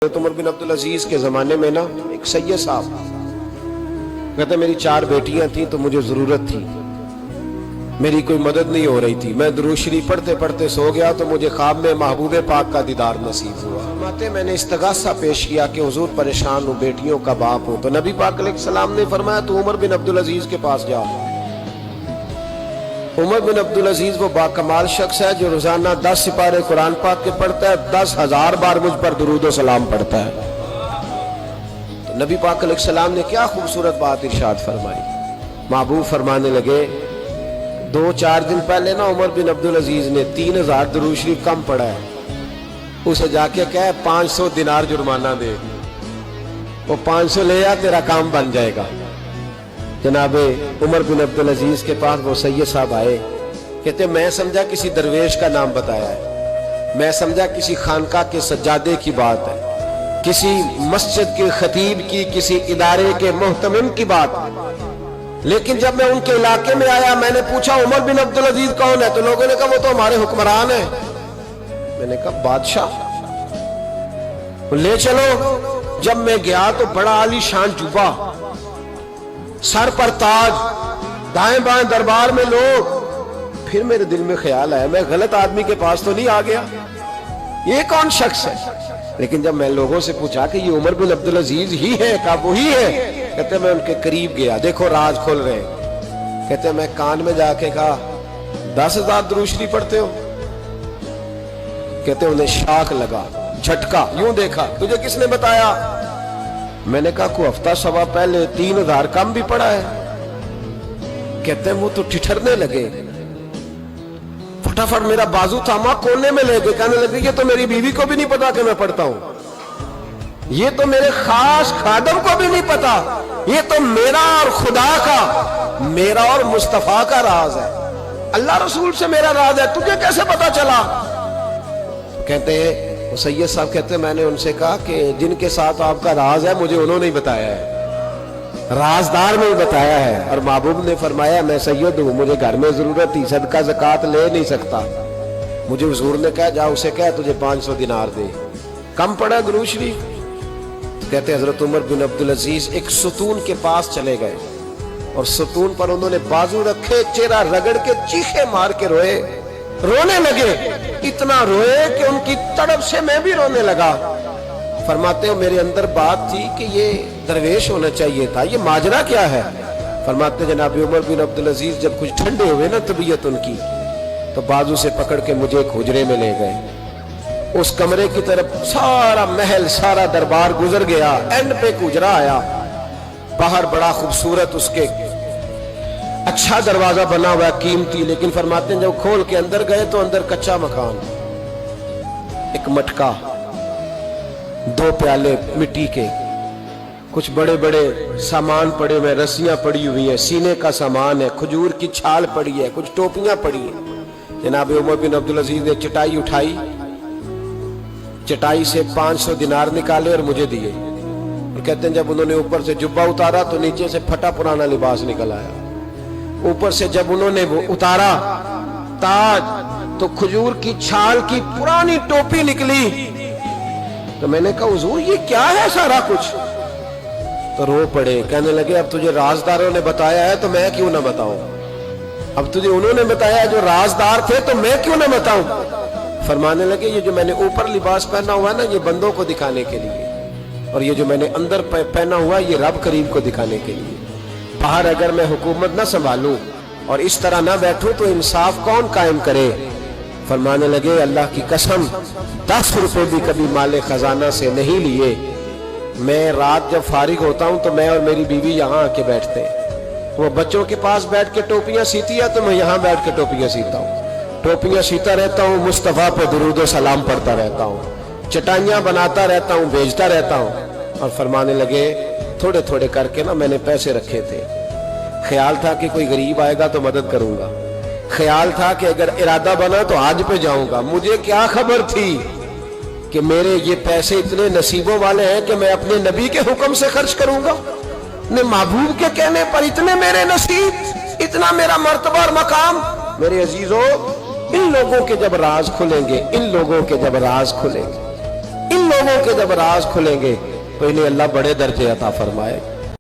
उमर बिन अब्दुल अजीज के ज़माने में ना एक सैयद साहब कहते मेरी 4 बेटियां थी तो मुझे ज़रूरत थी, मेरी कोई मदद नहीं हो रही थी। मैं दुरूद शरीफ पढ़ते पढ़ते सो गया तो मुझे ख्वाब में महबूब पाक का दीदार नसीब हुआ। मैंने इस्तगासा पेश किया कि हुजूर परेशान हूँ, बेटियों का बाप हूँ। तो नबी पाक अलैहिस्सलाम ने फरमाया तू उमर बिन अब्दुल अजीज के पास जा। उमर बिन अब्दुल अजीज वो बाकमाल शख्स है जो रोजाना 10 सिपारे कुरान पाक के पढ़ता है, 10,000 बार मुझ पर दुरूद व सलाम पढ़ता है। तो नबी पाक अलैहिस्सलाम ने क्या खूबसूरत बात इरशाद फरमाई। महबूब फरमाने लगे 2-4 दिन पहले ना उमर बिन अब्दुल अजीज ने 3,000 दुरूद शरीफ कम पढ़ा है, उसे जाके कहे 500 दिनार जुर्माना दे, वो 500 ले आ, तेरा काम बन जाएगा। जनाबे उमर बिन अब्दुल अजीज के पास वो सैयद साहब आए, कहते मैं समझा किसी दरवेश का नाम बताया है, मैं समझा किसी खानका के सज्जादे की बात है, किसी मस्जिद के खतीब की, किसी इदारे के मोहतमिम की बात। लेकिन जब मैं उनके इलाके में आया, मैंने पूछा उमर बिन अब्दुल अजीज कौन है, तो लोगों ने कहा वो तो हमारे हुक्मरान है। मैंने कहा बादशाह ले चलो। जब मैं गया तो बड़ा आलीशान जुबा, सर पर ताज, दाएं बाएं दरबार में लोग। फिर मेरे दिल में ख्याल आया मैं गलत आदमी के पास तो नहीं आ गया, ये कौन शख्स है। लेकिन जब मैं लोगों से पूछा कि ये उमर बिन अब्दुल अजीज ही है, कहा वही है। कहते मैं उनके करीब गया, देखो राज खोल रहे। कहते मैं कान में जाके कहा 10,000 दुरूद शरीफ पढ़ते हो। कहते उन्हें शाक लगा, झटका, यूं देखा तुझे किसने बताया। मैंने कहा को हफ्ता सवा पहले 3,000 कम भी पड़ा है। कहते हैं वो तो ठिठरने लगे, फटाफट मेरा बाजू थामा, कोने में ले गए, कहने लगे ये तो मेरी बीवी को भी नहीं पता कि मैं पढ़ता हूं, ये तो मेरे खास खादम को भी नहीं पता, ये तो मेरा और खुदा का, मेरा और मुस्तफा का राज है, अल्लाह रसूल से मेरा राज है, तुझे कैसे पता चला। कहते हैं सैयद साहब कहते मैंने उनसे कहा कि जिनके साथ आपका राज है मुझे उन्होंने ही बताया है, राजदार ने ही बताया है। और महबूब ने फरमाया मैं सैयद हूं, मुझे घर में जरूरत थी, सदका ज़कात ले नहीं सकता। मुझे हुजूर ने कहा जा उसे कह तुझे 500 दिनार दे, कम पड़ा दुरूद शरीफ। तो कहते हजरत उमर बिन अब्दुल अजीज एक सुतून के पास चले गए और सुतून पर उन्होंने बाजू रखे, चेहरा रगड़ के चीखे मार के रोए, रोने लगे, इतना रोए कि उनकी तड़प से मैं भी रोने लगा। फरमाते हो मेरे अंदर बात थी कि ये दरवेश होना चाहिए था, ये माजरा क्या है। फरमाते जनाब उमर बिन अब्दुल अजीज जब कुछ ठंडे हुए ना तबीयत उनकी, तो बाजू से पकड़ के मुझे एक हुजरे में ले गए। उस कमरे की तरफ सारा महल, सारा दरबार गुजर गया, एंड पे एक हुजरा आया, बाहर बड़ा खूबसूरत उसके अच्छा दरवाजा बना हुआ कीमती। लेकिन फरमाते हैं जब खोल के अंदर गए तो अंदर कच्चा मकान, एक मटका, 2 प्याले मिट्टी के, कुछ बड़े बड़े सामान पड़े हुए, रस्सियां पड़ी हुई हैं, सीने का सामान है, खजूर की छाल पड़ी है, कुछ टोपियां पड़ी हैं। जनाब उमर बिन अब्दुल अजीज ने चटाई उठाई, चटाई से 500 दिनार निकाले और मुझे दिए। और कहते हैं जब उन्होंने ऊपर से जुब्बा उतारा तो नीचे से फटा पुराना लिबास निकल आया। ऊपर से जब उन्होंने वो उतारा ताज, तो खजूर की छाल की पुरानी टोपी निकली। तो मैंने कहा हुजूर ये क्या है सारा कुछ। तो रो पड़े, कहने लगे अब तुझे राजदारों ने बताया है तो मैं क्यों ना बताऊं, अब तुझे उन्होंने बताया जो राजदार थे तो मैं क्यों ना बताऊं। फरमाने लगे ये जो मैंने ऊपर लिबास पहना हुआ है ना ये बंदों को दिखाने के लिए, और ये जो मैंने अंदर पहना हुआ ये रब करीम को दिखाने के लिए। बाहर अगर मैं हुकूमत न संभालूं और इस तरह ना बैठूं तो इंसाफ कौन कायम करे। फरमाने लगे अल्लाह की कसम 10 रुपए भी कभी माले खजाना से नहीं लिए। मैं रात जब फारिग होता हूं तो मैं और मेरी बीवी यहाँ आके बैठते हैं, वो बच्चों के पास बैठ के टोपियां सीती है तो मैं यहाँ बैठ के टोपियां सीता हूँ, टोपियां सीता रहता हूँ, मुस्तफा पे दुरूद सलाम पढ़ता रहता हूँ, चटाइयां बनाता रहता हूँ, भेजता रहता हूँ। और फरमाने लगे थोड़े थोड़े करके ना मैंने पैसे रखे थे, ख्याल था कि कोई गरीब आएगा तो मदद करूंगा, ख्याल था कि अगर इरादा बना तो आज पे जाऊंगा। मुझे क्या खबर थी कि मेरे ये पैसे इतने नसीबों वाले हैं कि मैं अपने नबी के हुक्म से खर्च करूंगा, अपने महबूब के कहने पर इतने मेरे नसीब, इतना मेरा मर्तबा और मकाम। मेरे अजीजों इन लोगों के जब राज खुलेंगे, इन लोगों के जब राज खुलेंगे इन लोगों के जब राज खुलेंगे तो इन्हें अल्लाह बड़े दर्जे अता फरमाए।